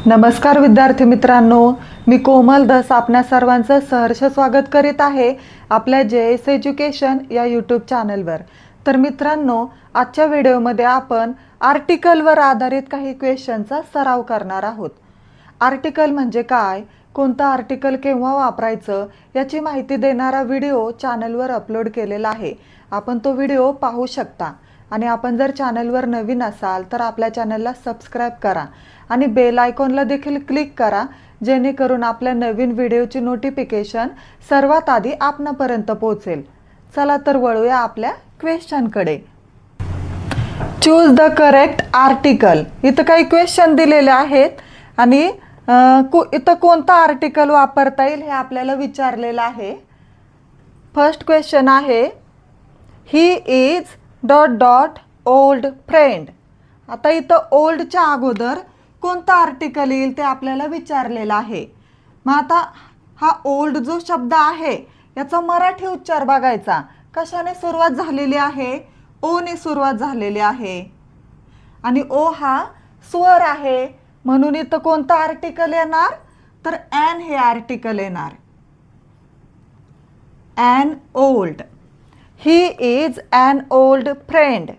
नमस्कार विद्यार्थी मित्रांनो, मी कोमल धस आपल्या सर्वांचं सहर्ष स्वागत करीत आहे आपल्या JS एज्युकेशन या यूट्यूब चॅनलवर। तर मित्रांनो, आजच्या व्हिडिओमध्ये आपण आर्टिकलवर आधारित काही क्वेश्चनचा सराव करणार आहोत। आर्टिकल म्हणजे काय, कोणतं आर्टिकल केव्हा वापरायचं याची माहिती देणारा व्हिडिओ चॅनलवर अपलोड केलेला आहे। आपण तो व्हिडिओ पाहू शकता आणि आपण जर चॅनलवर नवीन असाल तर आपल्या चॅनलला सबस्क्राइब करा आणि बेल आयकॉनला देखील क्लिक करा, जेणेकरून आपल्या नवीन व्हिडिओची नोटिफिकेशन सर्वात आधी आपणापर्यंत पोहोचेल। चला तर वळूया आपल्या क्वेश्चनकडे। Choose the correct article. इथं काही क्वेश्चन दिलेले आहेत आणि इथं कोणता आर्टिकल वापरता येईल हे आपल्याला विचारलेलं आहे। फर्स्ट क्वेश्चन आहे, he is dot dot old friend. आता इथं ओल्डच्या अगोदर कोणता आर्टिकल येईल ते आपल्याला विचारलेलं आहे। मग आता हा ओल्ड जो शब्द आहे याचा मराठी उच्चार बघायचा, कशाने सुरुवात झालेली आहे, ओ ने सुरुवात झालेली आहे आणि ओ हा स्वर आहे, म्हणून इथं कोणता आर्टिकल येणार तर एन हे आर्टिकल येणार। An old, he is an old friend.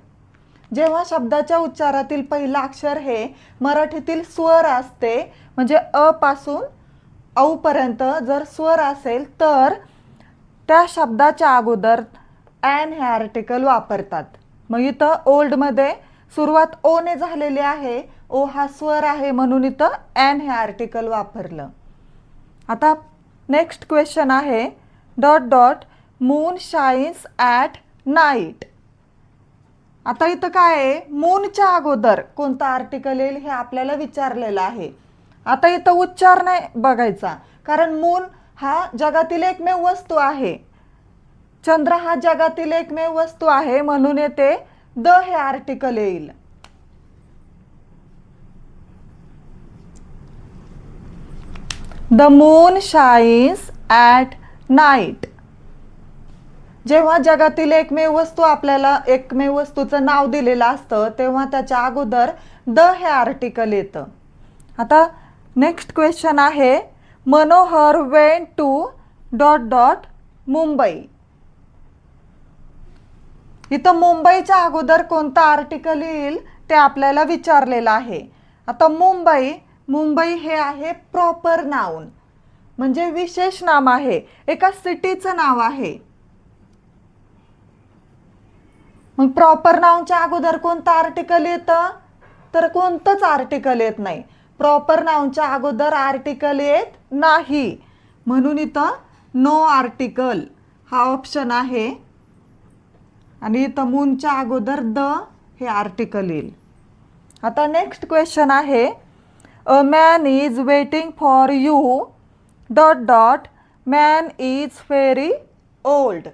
जेव्हा शब्दाच्या उच्चारातील पहिलं अक्षर हे मराठीतील स्वर असते, म्हणजे अ पासून औ पर्यंत जर स्वर असेल तर त्या शब्दाच्या अगोदर एन हे आर्टिकल वापरतात। मग इथं ओल्ड मध्ये सुरुवात ओ ने झालेली आहे, ओ हा स्वर आहे, म्हणून इथं एन हे आर्टिकल वापरलं। आता नेक्स्ट क्वेश्चन आहे, dot dot moon shines at night. आता इथं काय आहे, मूनच्या अगोदर कोणता आर्टिकल येईल हे आपल्याला विचारलेलं आहे। आता इथं उच्चार नाही बघायचा, कारण मून हा जगातील एकमेव वस्तू आहे, चंद्र हा जगातील एकमेव वस्तू आहे, म्हणून येथे द हे आर्टिकल येईल। The moon shines at night. जेव्हा जगातील एकमेव वस्तू आपल्याला एकमेव वस्तूचं नाव दिलेलं असतं तेव्हा त्याच्या अगोदर द हे आर्टिकल येतं। आता नेक्स्ट क्वेश्चन आहे, Manohar went to dot dot Mumbai. इथं मुंबईच्या अगोदर कोणता आर्टिकल येईल ते आपल्याला विचारलेलं आहे। आता मुंबई, मुंबई हे आहे प्रॉपर नाउन, म्हणजे विशेष नाम आहे, एका सिटीचं नाव आहे। मग प्रॉपर नाउनच्या अगोदर कोणतं आर्टिकल येतं तर कोणतंच आर्टिकल येत नाही। प्रॉपर नाउनच्या अगोदर आर्टिकल येत नाही, म्हणून इथं नो आर्टिकल हा ऑप्शन आहे आणि इथं मूनच्या अगोदर द हे आर्टिकल येईल। आता नेक्स्ट क्वेश्चन आहे, a man is waiting for U dot dot man is very old.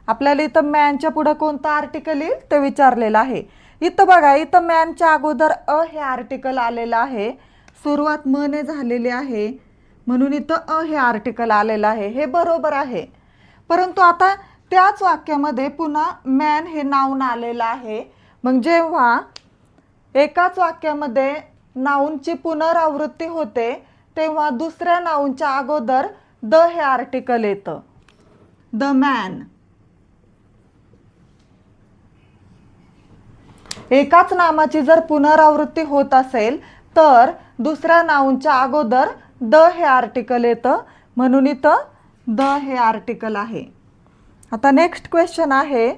आपल्याला इथं मॅनच्या पुढे कोणतं आर्टिकल येईल ते विचारलेलं आहे। इथं बघा, इथं मॅनच्या अगोदर अ हे आर्टिकल आलेलं आहे, सुरुवात म ने झालेली आहे, म्हणून इथं अ हे आर्टिकल आलेलं आहे, हे बरोबर आहे। परंतु आता त्याच वाक्यामध्ये पुन्हा मॅन हे नाउन आलेलं आहे। मग जेव्हा एकाच वाक्यामध्ये नाउनची पुनरावृत्ती होते तेव्हा दुसऱ्या नाउनच्या अगोदर द हे आर्टिकल येतं, द मॅन। एकाच नामाची जर पुनरावृत्ती होत असेल तर दुसऱ्या नाउनच्या अगोदर द हे आर्टिकल येतं, म्हणून इथं द हे आर्टिकल आहे। आता नेक्स्ट क्वेश्चन आहे,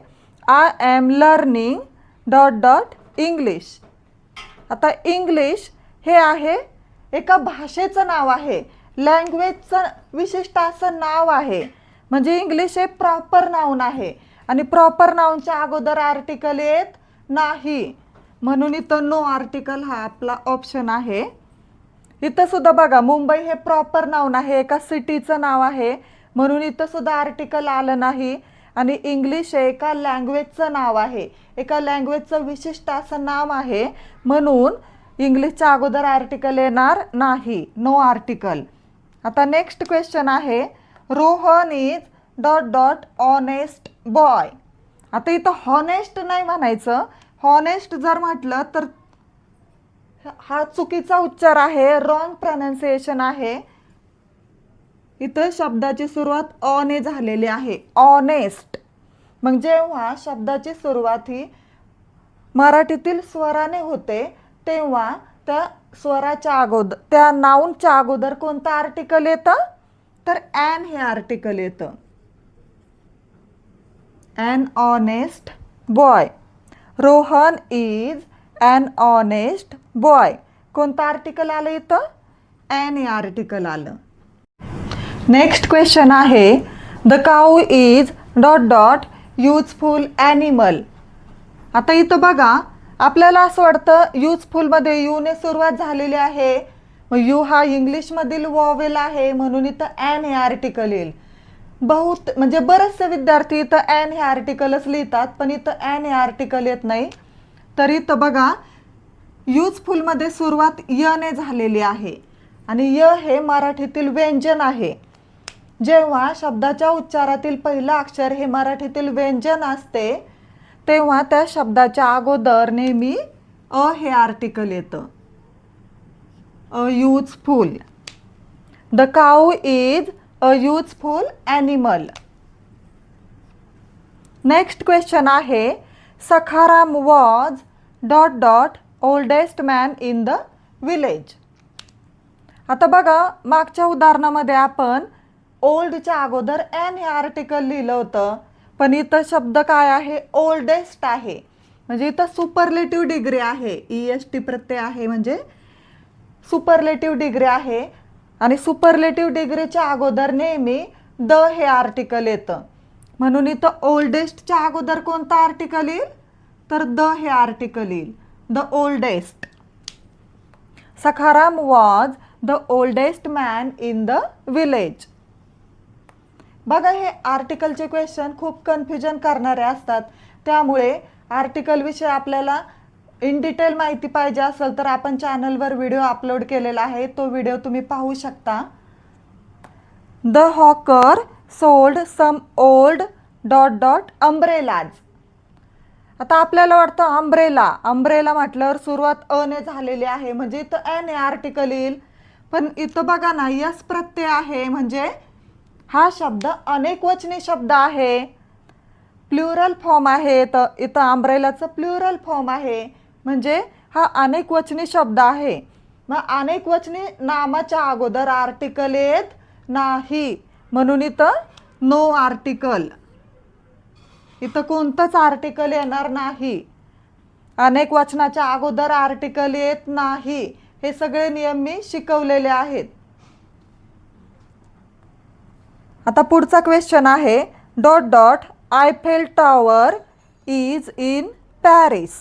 I am learning dot dot English. आता इंग्लिश हे आहे एका भाषेचं नाव आहे, लँग्वेजचं विशिष्ट असं नाव आहे, म्हणजे इंग्लिश हे प्रॉपर नाउन आहे आणि प्रॉपर नाउनच्या अगोदर आर्टिकल येत नाही, म्हणून इथं नो आर्टिकल हा आपला ऑप्शन आहे। इथं सुद्धा बघा, मुंबई हे प्रॉपर नाउन आहे, एका सिटीचं नाव आहे, म्हणून इथं सुद्धा आर्टिकल आलं नाही आणि इंग्लिश हे एका लँग्वेजचं नाव आहे, एका लँग्वेजचं विशिष्ट असं नाव आहे, म्हणून इंग्लिशच्या अगोदर आर्टिकल येणार नाही, नो आर्टिकल। आता नेक्स्ट क्वेश्चन आहे, Rohan is dot dot honest boy. आता इथं हॉनेस्ट नाही म्हणायचं, हॉनेस्ट जर म्हटलं तर हा चुकीचा उच्चार आहे, रॉंग प्रोनाउन्सिएशन आहे. इथं शब्दाची सुरुवात अ ने झालेली आहे, ऑनेस्ट. मग जेव्हा शब्दाची सुरुवात ही मराठीतील स्वराने होते तेव्हा त्या स्वराच्या अगोदर, त्या नाऊनच्या अगोदर कोणतं आर्टिकल येतं? तर ॲन हे आर्टिकल येतं. An honest boy. Rohan is an honest boy. कोणतं आर्टिकल आलं इथं? ॲन हे आर्टिकल आलं. नेक्स्ट क्वेश्चन आहे, the cow is dot dot useful animal. आता इथं बघा, आपल्याला असं वाटतं युजफुलमध्ये यूने सुरुवात झालेली आहे, मग यू हा इंग्लिशमधील वॉवेल आहे म्हणून इथं ॲन हे आर्टिकल येईल. म्हणजे बरेचसे विद्यार्थी इथं ॲन हे आर्टिकलच लिहितात, पण इथं ॲन हे आर्टिकल येत नाही. तर इथं बघा, युजफुलमध्ये सुरुवात य ने झालेली आहे आणि य हे मराठीतील व्यंजन आहे. जेव्हा शब्दाच्या उच्चारातील पहिलं अक्षर हे मराठीतील व्यंजन असते तेव्हा त्या शब्दाच्या अगोदर नेहमी अ हे आर्टिकल येतं. A useful. The cow is a useful animal. Next question आहे, Sakharam was dot dot oldest man in the village. आता बघा, मागच्या उदाहरणामध्ये आपण ओल्डच्या अगोदर ॲन हे आर्टिकल लिहिलं होतं, पण इथं शब्द काय आहे? ओल्डेस्ट आहे. म्हणजे इथं सुपरलेटिव्ह डिग्री आहे, EST प्रत्यय आहे म्हणजे सुपरलेटिव्ह डिग्री आहे. आणि सुपरलेटिव्ह डिग्रीच्या अगोदर नेहमी द हे आर्टिकल येतं, म्हणून इथं ओल्डेस्टच्या अगोदर कोणतं आर्टिकल येईल? तर द हे आर्टिकल येईल, the oldest. Sakharam was the oldest man in the village. बघा, हे आर्टिकलचे क्वेश्चन खूप कन्फ्युजन करणारे असतात, त्यामुळे आर्टिकल विषयी आपल्याला इन डिटेल माहिती पाहिजे असेल तर आपण चॅनलवर व्हिडिओ अपलोड केलेला आहे, तो व्हिडिओ तुम्ही पाहू शकता. The hawker sold some old dot dot umbrellas. आता आपल्याला वाटतं अम्ब्रेला म्हटल्यावर सुरुवात अ ने झालेली आहे म्हणजे इथं ॲन हे आर्टिकल येईल, पण इथं बघा ना, यस प्रत्यय आहे म्हणजे हा शब्द अनेक वचनी शब्द आहे, प्लुरल फॉर्म आहे. तर इथं अम्ब्रेलाचं प्लुरल फॉर्म आहे म्हणजे हा अनेक वचनी शब्द आहे. मग अनेक वचनी नामाच्या अगोदर आर्टिकल येत नाही म्हणून इथं नो आर्टिकल. इथं कोणतंच आर्टिकल येणार नाही. अनेक वचनाच्या अगोदर आर्टिकल येत नाही, हे सगळे नियम मी शिकवलेले आहेत. आता पुढचा क्वेश्चन आहे, dot dot Eiffel tower is in Paris.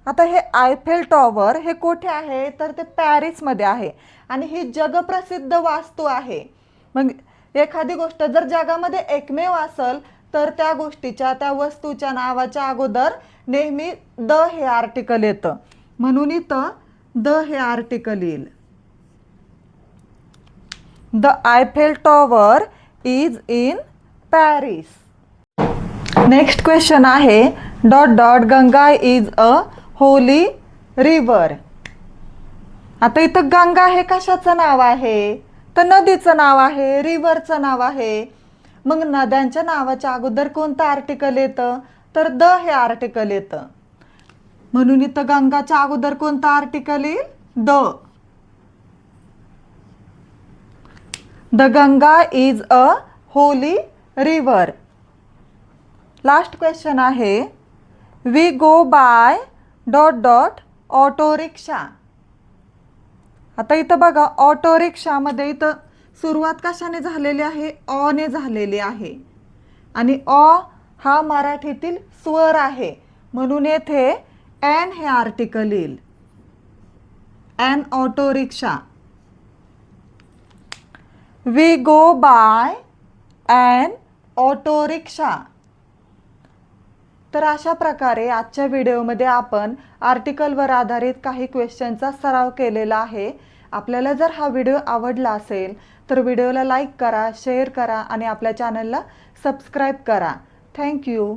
आता हे आयफेल टॉवर हे कुठे आहे? तर ते पॅरिसमध्ये आहे आणि ही जगप्रसिद्ध वास्तू आहे. मग एखादी गोष्ट जर जगामध्ये एकमेव असेल तर त्या गोष्टीच्या, त्या वस्तूच्या नावाच्या अगोदर नेहमी द हे आर्टिकल येतं, म्हणून इथं द हे आर्टिकल येईल. The Eiffel tower is in Paris. Next question आहे, dot dot Ganga is a holy river. आता इथं गंगा हे कशाचं नाव आहे? तर नदीचं नाव आहे, रिव्हरचं नाव आहे. मग नद्यांच्या नावाच्या अगोदर कोणतं आर्टिकल येतं? तर द हे आर्टिकल येतं, म्हणून इथं गंगाच्या अगोदर कोणतं आर्टिकल येईल? The. The Ganga is a holy river. Last question आहे, we go by dot dot auto rickshaw. आता इथं बघा, ऑटो रिक्षामध्ये इथं सुरुवात कशाने झालेली आहे? अ ने झालेली आहे आणि अ हा मराठीतील स्वर आहे म्हणून येथे ॲन हे आर्टिकल येईल, an auto rickshaw. We go by an auto rickshaw. तर अशा प्रकारे आजच्या व्हिडिओमध्ये आपण आर्टिकलवर आधारित काही क्वेश्चनचा सराव केलेला आहे. आपल्याला जर हा व्हिडिओ आवडला असेल तर व्हिडिओला लाईक करा, शेअर करा आणि आपल्या चॅनलला सबस्क्राईब करा. थँक्यू.